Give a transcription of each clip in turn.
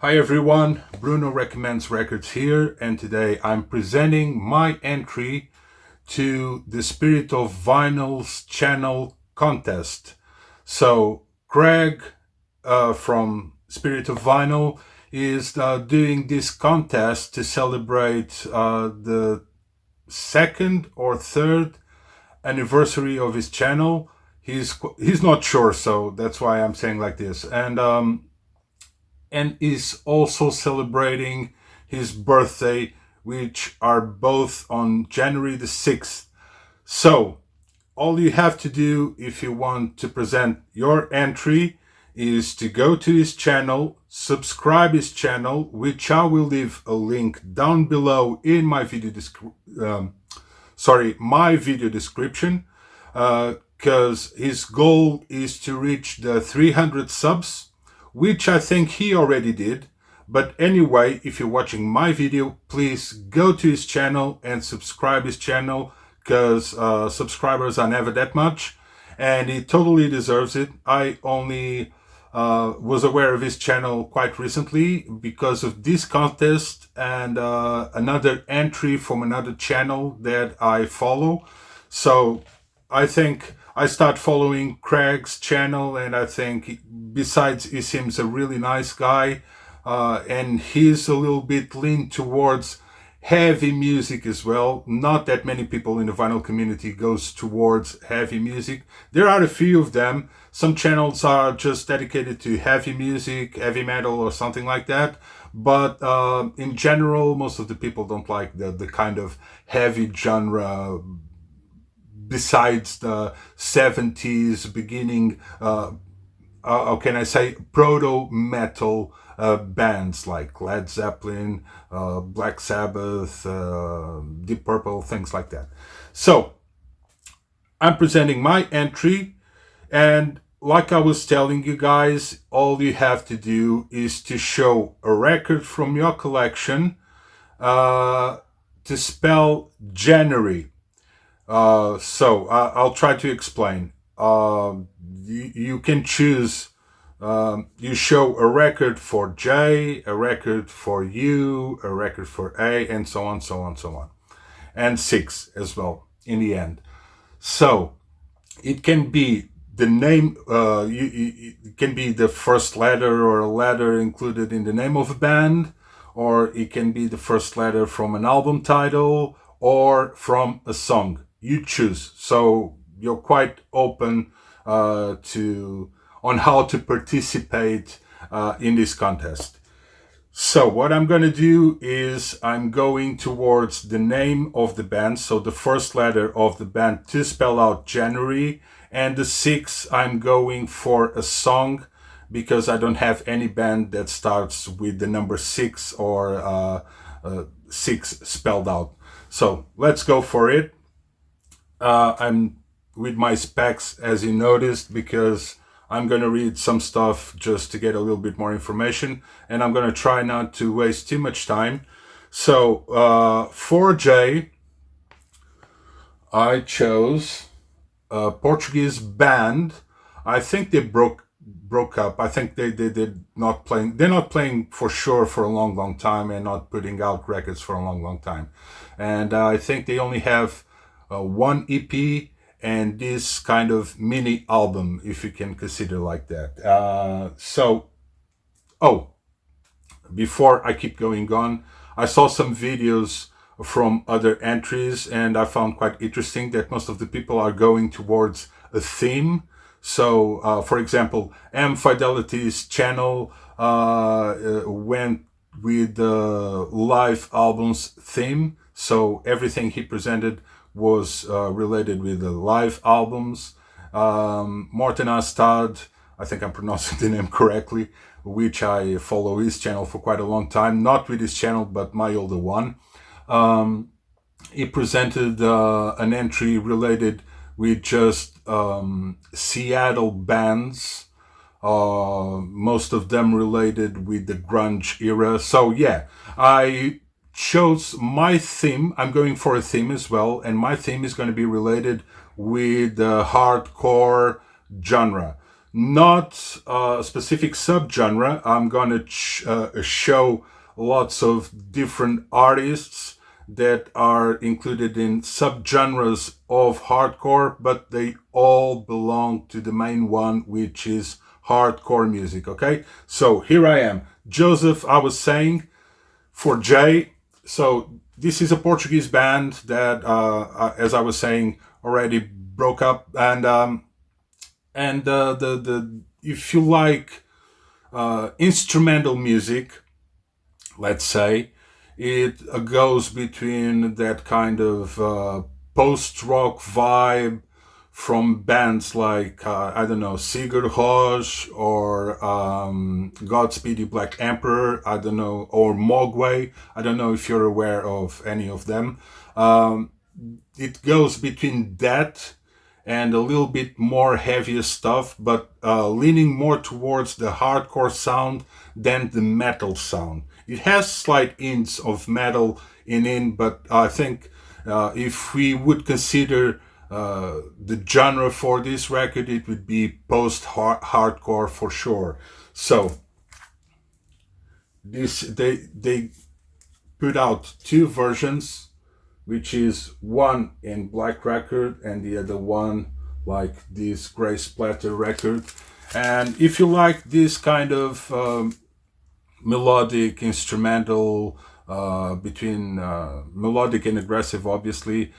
Hi everyone, Bruno Recommends Records here, and today I'm presenting my entry to the Spirit of Vinyl's channel contest. So Craig from Spirit of Vinyl is doing this contest to celebrate the second or third anniversary of his channel. He's not sure, so that's why I'm saying like this. And is also celebrating his birthday, which are both on January the 6th. So, all you have to do if you want to present your entry is to go to his channel, subscribe his channel, which I will leave a link down below in my video description, because his goal is to reach the 300 subs, which I think he already did. But anyway, if you're watching my video, please go to his channel and subscribe his channel, because subscribers are never that much, and he totally deserves it. I only was aware of his channel quite recently because of this contest and another entry from another channel that I follow. So I think I start following Craig's channel, and I think besides he seems a really nice guy, and he's a little bit leaned towards heavy music as well. Not that many people in the vinyl community goes towards heavy music. There are a few of them. Some channels are just dedicated to heavy music, heavy metal or something like that. But in general, most of the people don't like the kind of heavy genre besides the 70s beginning, how can I say, proto-metal bands like Led Zeppelin, Black Sabbath, Deep Purple, things like that. So, I'm presenting my entry, and like I was telling you guys, all you have to do is to show a record from your collection to spell January. I'll try to explain. You can choose, you show a record for J, a record for U, a record for A, and so on, so on, so on. And 6 as well in the end. So it can be the name, it can be the first letter or a letter included in the name of a band, or it can be the first letter from an album title or from a song. You choose. So you're quite open on how to participate in this contest. So what I'm going to do is I'm going towards the name of the band, so the first letter of the band to spell out January, and the 6 I'm going for a song, because I don't have any band that starts with the number 6 or 6 spelled out. So let's go for it. I'm with my specs, as you noticed, because I'm going to read some stuff just to get a little bit more information, and I'm going to try not to waste too much time. So for J, I chose a Portuguese band. I think they broke up. I think they're not playing. They're not playing for sure for a long time, and not putting out records for a long time. And I think they only have one EP and this kind of mini album, if you can consider like that. Before I keep going on, I saw some videos from other entries, and I found quite interesting that most of the people are going towards a theme. So, for example, M Fidelity's channel went with the live albums theme. So everything he presented was related with the live albums. Morten Astad, I think I'm pronouncing the name correctly, which I follow his channel for quite a long time, not with his channel, but my older one. He presented an entry related with just Seattle bands, most of them related with the grunge era. So yeah, I chose my theme. I'm going for a theme as well, and my theme is going to be related with the hardcore genre. not a specific subgenre. I'm gonna show lots of different artists that are included in subgenres of hardcore, but they all belong to the main one, which is hardcore music. Okay, so here I am, Joseph. I was saying for Jay. So this is a Portuguese band that, as I was saying, already broke up, and the if you like instrumental music, let's say, it goes between that kind of post rock vibe from bands like I don't know, Sigur Rós, or Godspeed You Black Emperor, I don't know, or Mogwai. I don't know if you're aware of any of them. It goes between that and a little bit more heavier stuff, but leaning more towards the hardcore sound than the metal sound. It has slight hints of metal in, but I think if we would consider the genre for this record, it would be post-hardcore for sure. So this they put out two versions, which is one in black record and the other one like this gray splatter record. And if you like this kind of melodic instrumental, between melodic and aggressive, obviously,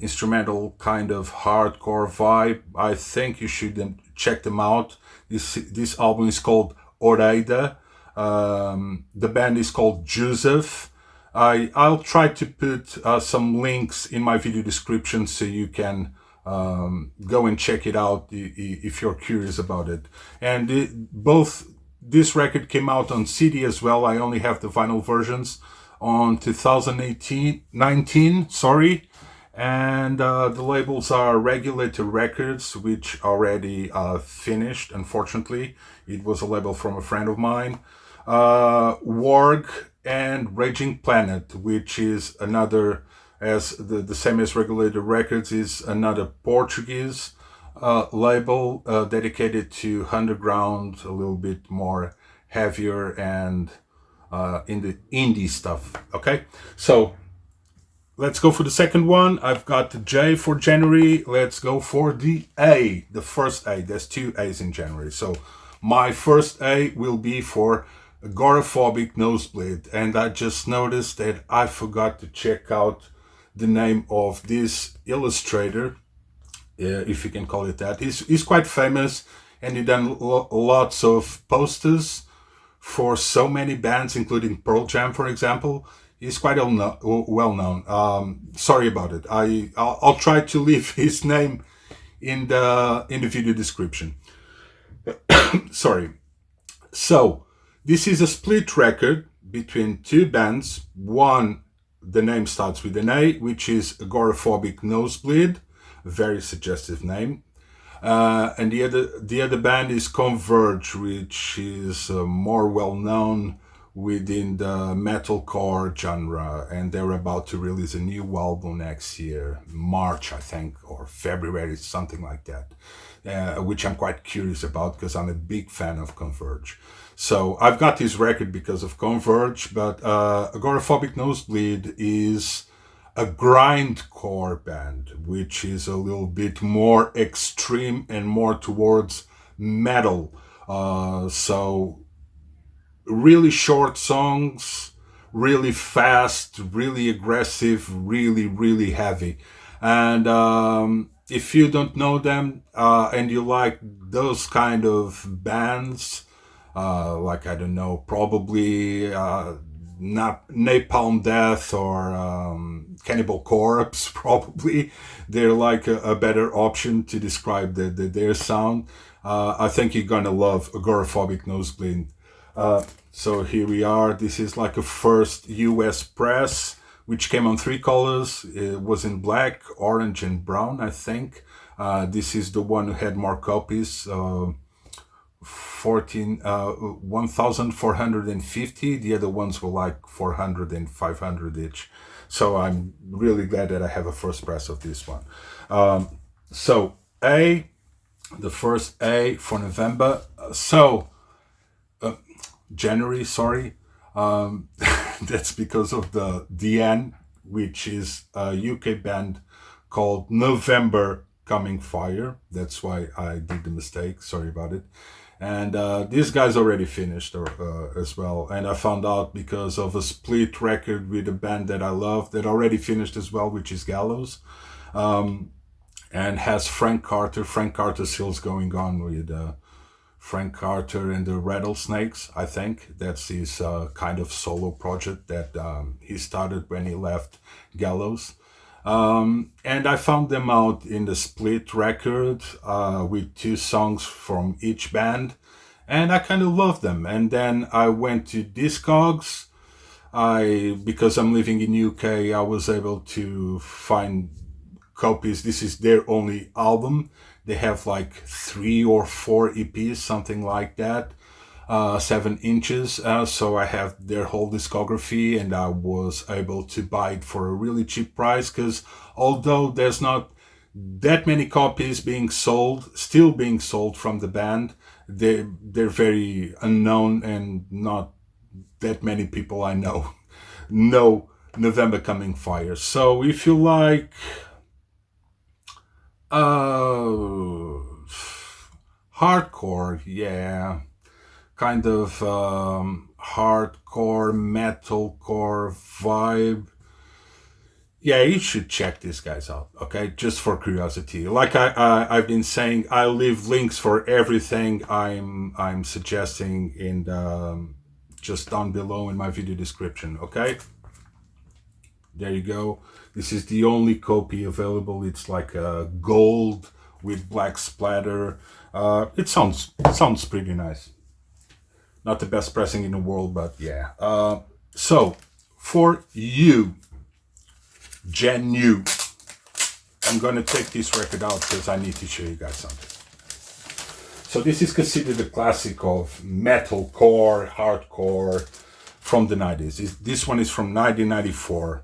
instrumental kind of hardcore vibe, I think you should check them out. This album is called Óreida. The band is called Juseph. I'll try to put some links in my video description so you can go and check it out if you're curious about it. And both this record came out on CD as well. I only have the vinyl versions on 2019, sorry. And the labels are Regulator Records, which already finished, unfortunately. It was a label from a friend of mine. Warg and Raging Planet, which is another, as the same as Regulator Records, is another Portuguese label dedicated to underground, a little bit more heavier and in the indie stuff. Okay, so let's go for the second one. I've got the J for January. Let's go for the A, the first A. There's two A's in January. So my first A will be for Agoraphobic Nosebleed. And I just noticed that I forgot to check out the name of this illustrator, if you can call it that. He's quite famous, and he done lots of posters for so many bands, including Pearl Jam, for example. He's quite well known. Sorry about it. I'll try to leave his name in the video description. Sorry. So this is a split record between two bands. One, the name starts with an A, which is Agoraphobic Nosebleed, a very suggestive name. And the other band is Converge, which is more well known within the metalcore genre, and they're about to release a new album next year, March, I think, or February, something like that, which I'm quite curious about because I'm a big fan of Converge. So I've got this record because of Converge, but Agoraphobic Nosebleed is a grindcore band, which is a little bit more extreme and more towards metal. So really short songs, really fast, really aggressive, really, really heavy. And if you don't know them and you like those kind of bands, like, I don't know, probably not Napalm Death or Cannibal Corpse, probably they're like a better option to describe their sound. I think you're gonna love Agoraphobic Nosebleed. So here we are. This is like a first US press, which came on three colors. It was in black, orange, and brown, I think. This is the one who had more copies. 1,450. The other ones were like 400 and 500 each. So I'm really glad that I have a first press of this one. So A, the first A for November. So January, sorry. That's because of the DN, which is a UK band called November Coming Fire. That's why I did the mistake. Sorry about it. And these guys already finished as well. And I found out because of a split record with a band that I love that already finished as well, which is Gallows. And has Frank Carter. Frank Carter still's going on with Frank Carter and the Rattlesnakes, I think. That's his kind of solo project that he started when he left Gallows. And I found them out in the split record with 2 songs from each band. And I kind of love them. And then I went to Discogs. Because I'm living in UK, I was able to find copies. This is their only album. They have like 3 or 4 EPs, something like that, 7 inches. So I have their whole discography, and I was able to buy it for a really cheap price. Because although there's not that many copies still being sold from the band, they're very unknown, and not that many people I know know November Coming Fire. So if you like hardcore, yeah, kind of hardcore metalcore vibe, yeah, you should check these guys out, okay? Just for curiosity. Like I've been saying, I'll leave links for everything I'm suggesting in the just down below in my video description, okay? There you go. This is the only copy available. It's like a gold with black splatter. It sounds pretty nice. Not the best pressing in the world, but yeah. So for you, Gen New, I'm gonna take this record out because I need to show you guys something. So this is considered a classic of metalcore, hardcore from the 90s. This one is from 1994.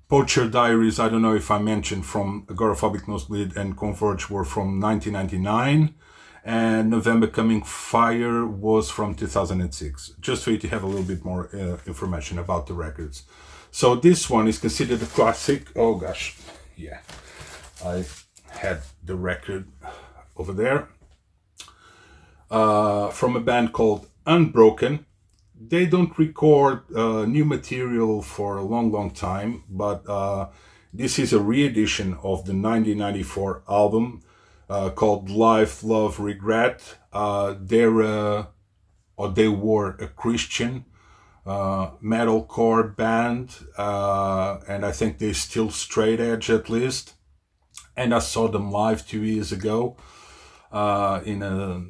Poacher Diaries, I don't know if I mentioned, from Agoraphobic Nosebleed and Converge were from 1999. And November Coming Fire was from 2006. Just for you to have a little bit more information about the records. So this one is considered a classic. Oh gosh, yeah. I had the record over there. From a band called Unbroken. They don't record new material for a long time, but this is a re-edition of the 1994 album called Life, Love, Regret. They were a Christian metalcore band, and I think they're still straight edge at least. And I saw them live 2 years ago in a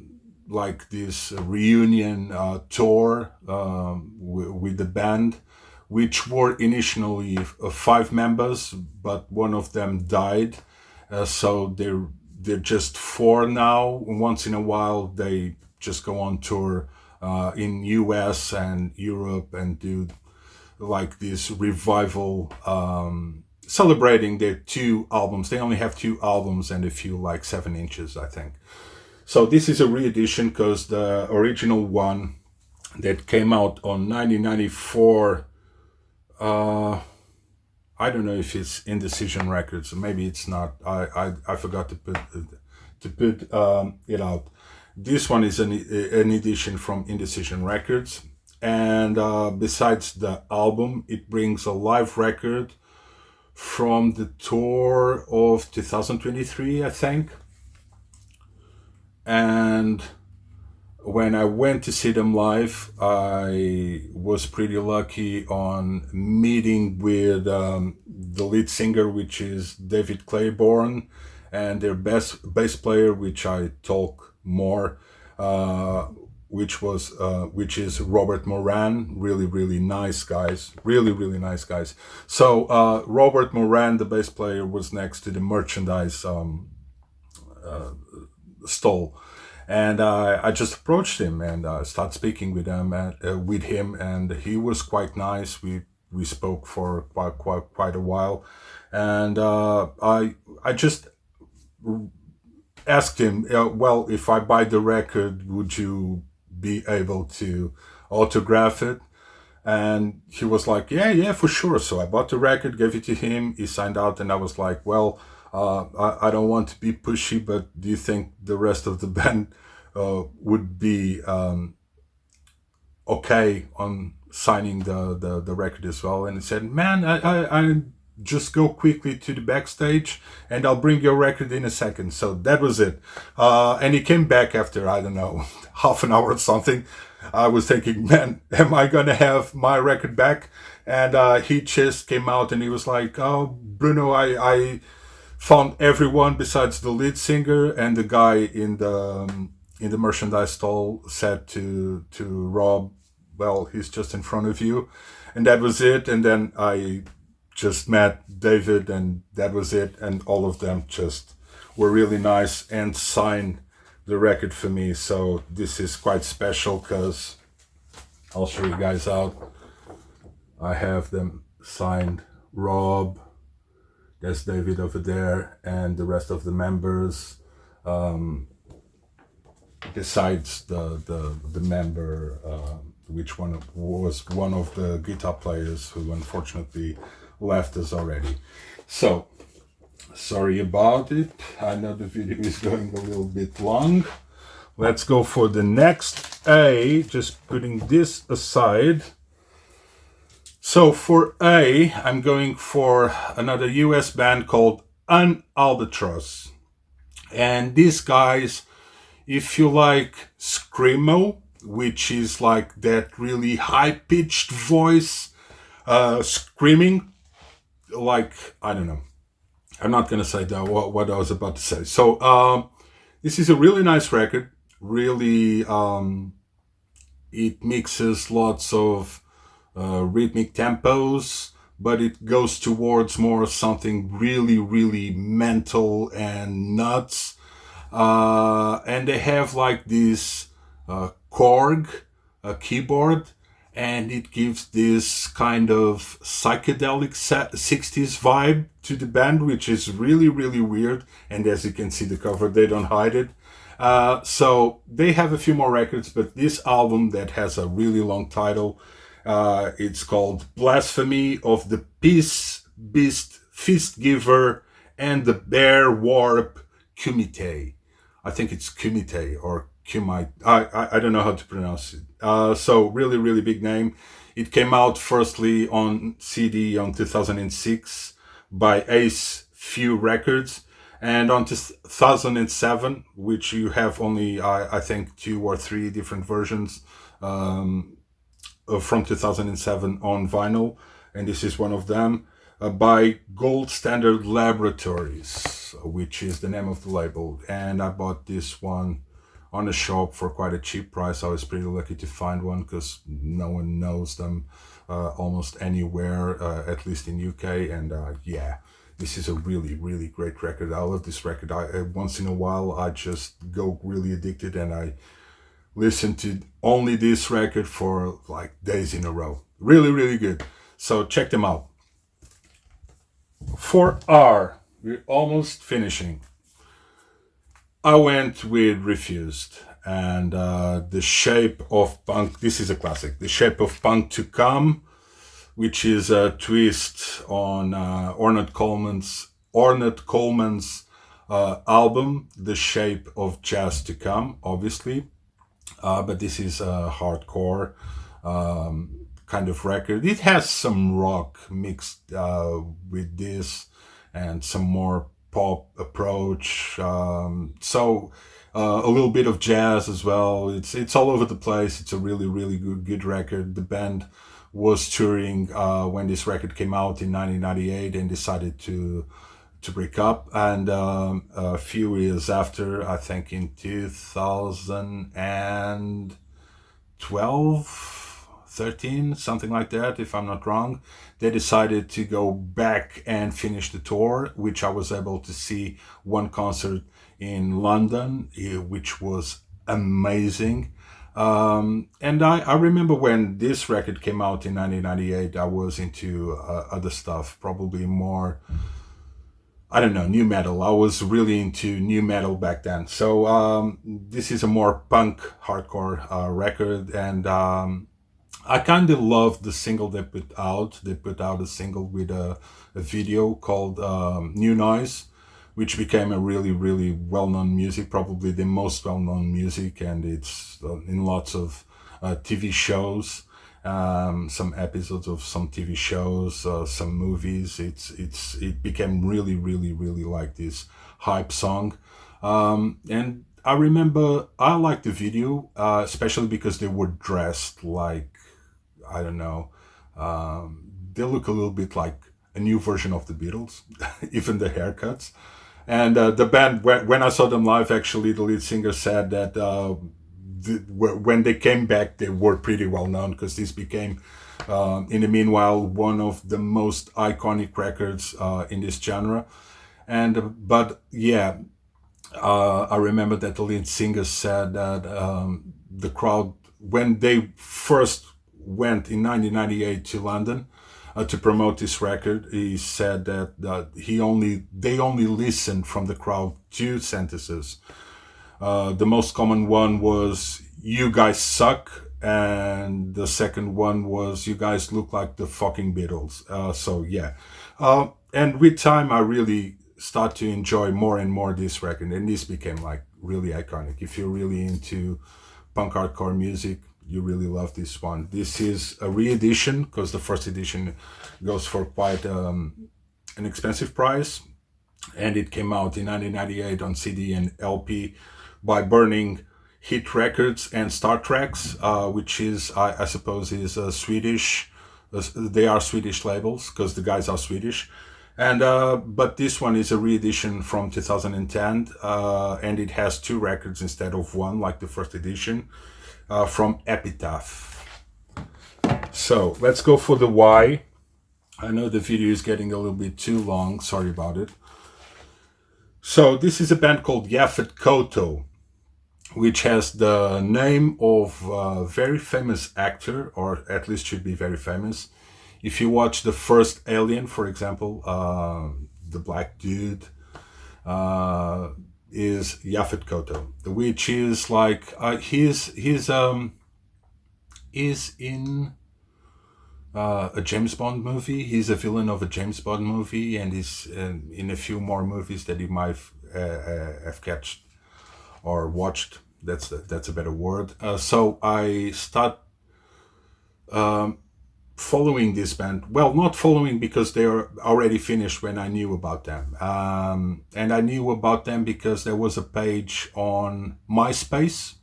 like this reunion tour with the band, which were initially 5 members, but one of them died. So they're just 4 now. Once in a while, they just go on tour in US and Europe and do like this revival celebrating their 2 albums. They only have 2 albums and a few like 7 inches, I think. So this is a re-edition because the original one that came out on 1994, I don't know if it's Indecision Records, maybe it's not. I forgot to put it out. This one is an edition from Indecision Records, and besides the album, it brings a live record from the tour of 2023, I think. And when I went to see them live, I was pretty lucky on meeting with the lead singer, which is David Claiborne, and their bass player, which I talk more, which is Robert Moran. Really nice guys. Really nice guys. So Robert Moran, the bass player, was next to the merchandise stall, and I just approached him and started speaking with him, and he was quite nice. We spoke for quite a while, and I just asked him, well, if I buy the record, would you be able to autograph it? And he was like, yeah, for sure. So I bought the record, gave it to him. He signed out, and I was like, well, I don't want to be pushy, but do you think the rest of the band would be okay on signing the record as well? And he said, man, I just go quickly to the backstage and I'll bring your record in a second. So that was it. And he came back after, I don't know, half an hour or something. I was thinking, man, am I going to have my record back? And he just came out and he was like, oh, Bruno, I found everyone besides the lead singer. And the guy in the merchandise stall said to Rob, well, he's just in front of you. And that was it. And then I just met David, and that was it. And all of them just were really nice and signed the record for me. So this is quite special because I'll show you guys out. I have them signed. Rob, there's David over there, and the rest of the members. Besides the member, which one was one of the guitar players who unfortunately left us already. So sorry about it. I know the video is going a little bit long. Let's go for the next A, just putting this aside. So for A, I'm going for another US band called Albatross. And these guys, if you like screamo, which is like that really high-pitched voice, screaming, like, I don't know. I'm not going to say that, what I was about to say. So this is a really nice record. Really, it mixes lots of rhythmic tempos, but it goes towards more something really, really mental and nuts. And they have like this Korg keyboard, and it gives this kind of psychedelic 60s vibe to the band, which is really, really weird. And as you can see the cover, they don't hide it. So they have a few more records, but this album that has a really long title, it's called Blessphemy of the Peace Beast Feastgiver and the Bear Warp Kumite. I think it's Kumite or Kumite. I don't know how to pronounce it. So really, really big name. It came out firstly on CD on 2006 by Ace Few Records, and on 2007, which you have only, I think, 2 or 3 different versions from 2007 on vinyl, and this is one of them, by Gold Standard Laboratories, which is the name of the label. And I bought this one on a shop for quite a cheap price. I was pretty lucky to find one because no one knows them almost anywhere, at least in UK. And yeah, this is a really, really great record. I love this record. Once in a while, I just go really addicted and I listen to only this record for like days in a row. Really, really good. So check them out. For R, we're almost finishing. I went with Refused, and The Shape of Punk. This is a classic. The Shape of Punk to Come, which is a twist on Ornette Coleman's album, The Shape of Jazz to Come, obviously. But this is a hardcore kind of record. It has some rock mixed with this and some more pop approach. So a little bit of jazz as well. It's all over the place. It's a really, really good record. The band was touring when this record came out in 1998 and decided to break up. And a few years after, I think in 2012, 13, something like that, if I'm not wrong, they decided to go back and finish the tour, which I was able to see one concert in London, which was amazing. And I remember when this record came out in 1998, I was into other stuff, probably more I don't know, new metal. I was really into new metal back then. So this is a more punk hardcore record, and I kind of love the single they put out. They put out a single with a video called New Noise, which became a really, really well-known music, probably the most well-known music, and it's in lots of TV shows, some episodes of some TV shows, some movies. It became really, really, really like this hype song, and I remember I liked the video, especially because they were dressed like, I don't know. They look a little bit like a new version of the Beatles, even the haircuts. And the band, when I saw them live, actually, the lead singer said that when they came back, they were pretty well known because this became, in the meanwhile, one of the most iconic records in this genre. And but yeah, I remember that the lead singer said that the crowd, when they first went in 1998 to London to promote this record, he said that they only listened from the crowd two sentences. The most common one was "You guys suck," and the second one was "You guys look like the fucking Beatles." So yeah, and with time, I really start to enjoy more and more this record, and this became like really iconic. If you're really into punk hardcore music, you really love this one. This is a re-edition because the first edition goes for quite an expensive price, and it came out in 1998 on CD and LP by Burning Hit Records and Star Tracks, which is, I suppose, is a Swedish. They are Swedish labels because the guys are Swedish, and but this one is a re-edition from 2010, and it has two records instead of one, like the first edition, from Epitaph. So let's go for the why. I know the video is getting a little bit too long. Sorry about it. So this is a band called Yaphet Kotto, which has the name of a very famous actor, or at least should be very famous. If you watch the first Alien, for example, the black dude is Yaphet Kotto, which is like he's in a James Bond movie. He's a villain of a James Bond movie, and he's in a few more movies that you might have catched or watched. That's a better word. So I start following this band. Well, not following because they are already finished when I knew about them. And I knew about them because there was a page on MySpace,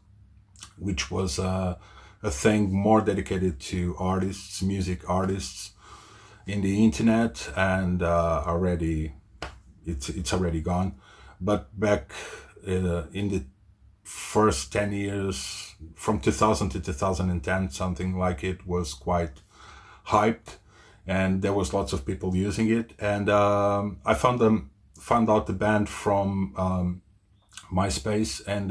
which was a thing more dedicated to artists, music artists in the internet, and already it's already gone. But back in the first 10 years, from 2000 to 2010, something like it, was quite hyped, and there was lots of people using it. And I found out the band from MySpace, and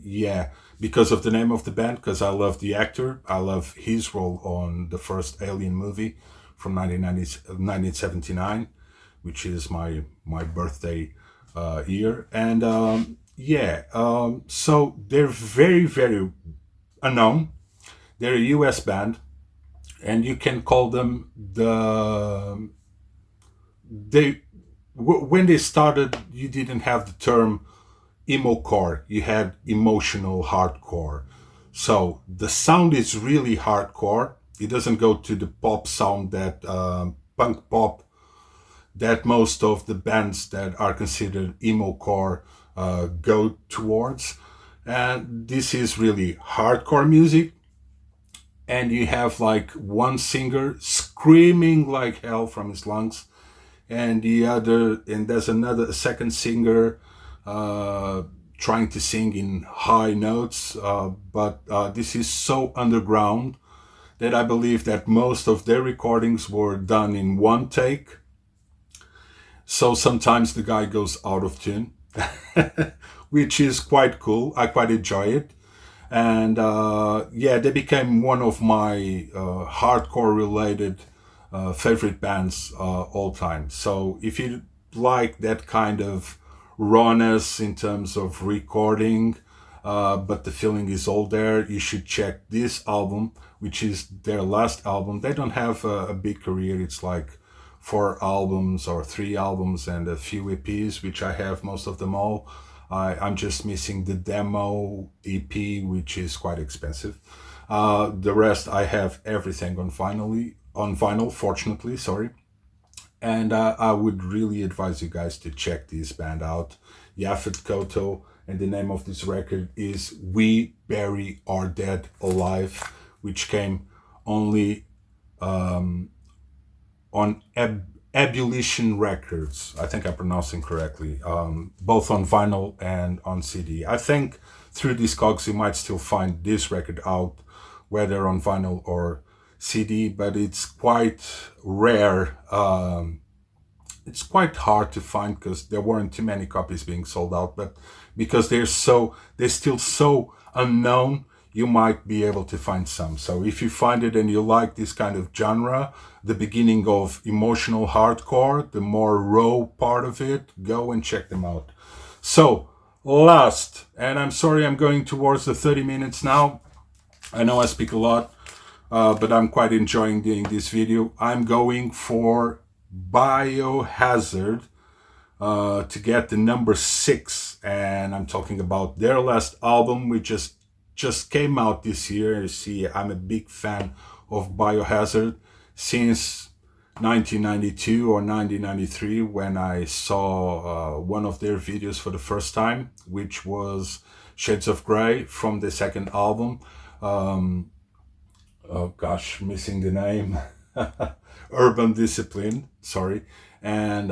yeah, because of the name of the band, because I love the actor, I love his role on the first Alien movie from 1979, which is my birthday year. And yeah, so they're very, very unknown. They're a US band, and you can call them when they started, you didn't have the term emo core, you had emotional hardcore. So the sound is really hardcore. It doesn't go to the pop sound, that punk pop, that most of the bands that are considered emo core go towards. And this is really hardcore music, and you have like one singer screaming like hell from his lungs, and there's a second singer trying to sing in high notes, but this is so underground that I believe that most of their recordings were done in one take. So sometimes the guy goes out of tune, which is quite cool. I quite enjoy it. And yeah, they became one of my hardcore related favorite bands all time. So if you like that kind of rawness in terms of recording, but the feeling is all there. You should check this album, which is their last album. They don't have a big career. It's like 4 albums or 3 albums and a few EPs, which I have most of them all. I'm just missing the demo EP, which is quite expensive. The rest, I have everything on vinyl, fortunately, sorry. And I would really advise you guys to check this band out, Yaphet Kotto, and the name of this record is We Bury Our Dead Alive, which came only on Abolition Records. I think I'm pronouncing correctly, both on vinyl and on CD. I think through Discogs you might still find this record out, whether on vinyl or CD, but it's quite rare. It's quite hard to find because there weren't too many copies being sold out, but because they're still so unknown, you might be able to find some. So if you find it and you like this kind of genre, the beginning of emotional hardcore, the more raw part of it, go and check them out. So last, and I'm sorry I'm going towards the 30 minutes now. I know I speak a lot, but I'm quite enjoying doing this video. I'm going for Biohazard to get the number 6, and I'm talking about their last album, which just came out this year. You see, I'm a big fan of Biohazard since 1992 or 1993 when I saw one of their videos for the first time, which was Shades of Grey from the second album. Oh gosh, missing the name. Urban Discipline, sorry, and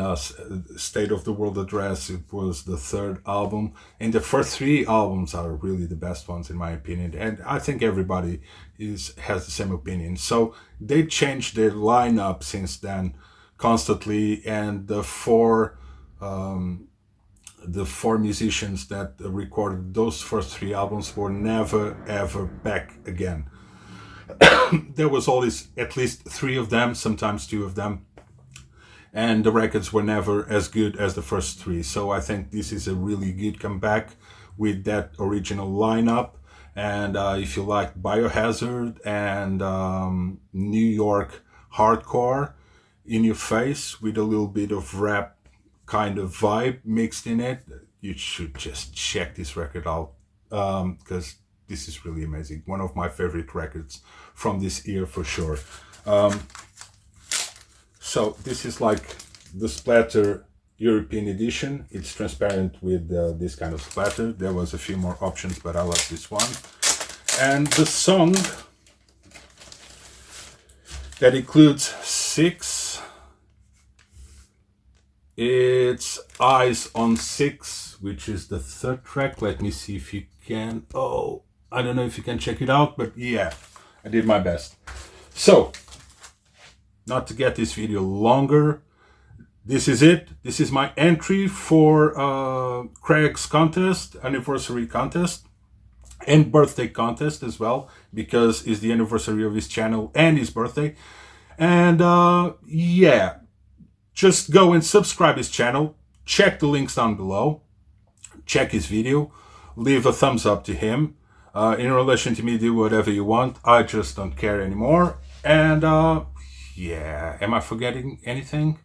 State of the World Address. It was the third album, and the first 3 albums are really the best ones in my opinion, and I think everybody has the same opinion. So they changed their lineup since then constantly, and the four musicians that recorded those first 3 albums were never ever back again. There was always at least 3 of them, sometimes 2 of them, and the records were never as good as the first 3. So I think this is a really good comeback with that original lineup. And if you like Biohazard and New York hardcore in your face with a little bit of rap kind of vibe mixed in it, you should just check this record out, because this is really amazing. One of my favorite records from this year for sure. So this is like the Splatter European edition. It's transparent with this kind of splatter. There was a few more options, but I like this one. And the song that includes 6, it's Eyes on 6, which is the 3rd track. Let me see if you can. Oh, I don't know if you can check it out, but yeah, I did my best. So, not to get this video longer, this is it. This is my entry for Craig's contest, anniversary contest, and birthday contest as well, because it's the anniversary of his channel and his birthday. And yeah, just go and subscribe his channel, check the links down below, check his video, leave a thumbs up to him. In relation to me, do whatever you want. I just don't care anymore. And yeah, am I forgetting anything?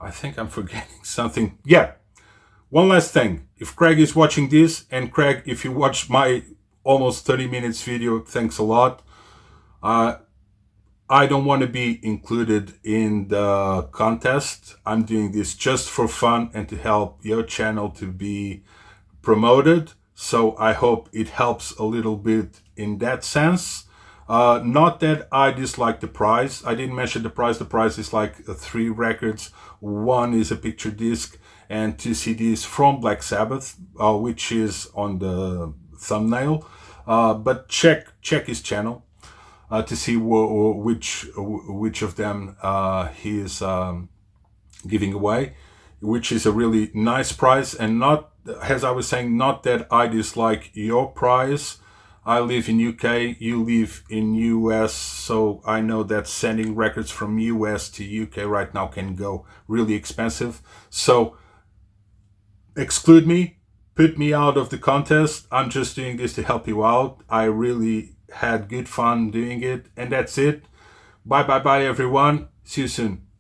I think I'm forgetting something. Yeah, one last thing. If Craig is watching this, and Craig, if you watched my almost 30 minutes video, thanks a lot. I don't want to be included in the contest. I'm doing this just for fun and to help your channel to be promoted. So I hope it helps a little bit in that sense. Not that I dislike the prize. I didn't mention the prize. The prize is like 3 records. 1 is a picture disc and 2 CDs from Black Sabbath, which is on the thumbnail. But check his channel to see which of them he is giving away, which is a really nice prize. And not, as I was saying, not that I dislike your prize. I live in UK, you live in US, so I know that sending records from US to UK right now can go really expensive. So exclude me, put me out of the contest. I'm just doing this to help you out. I really had good fun doing it, and that's it. Bye bye bye everyone. See you soon.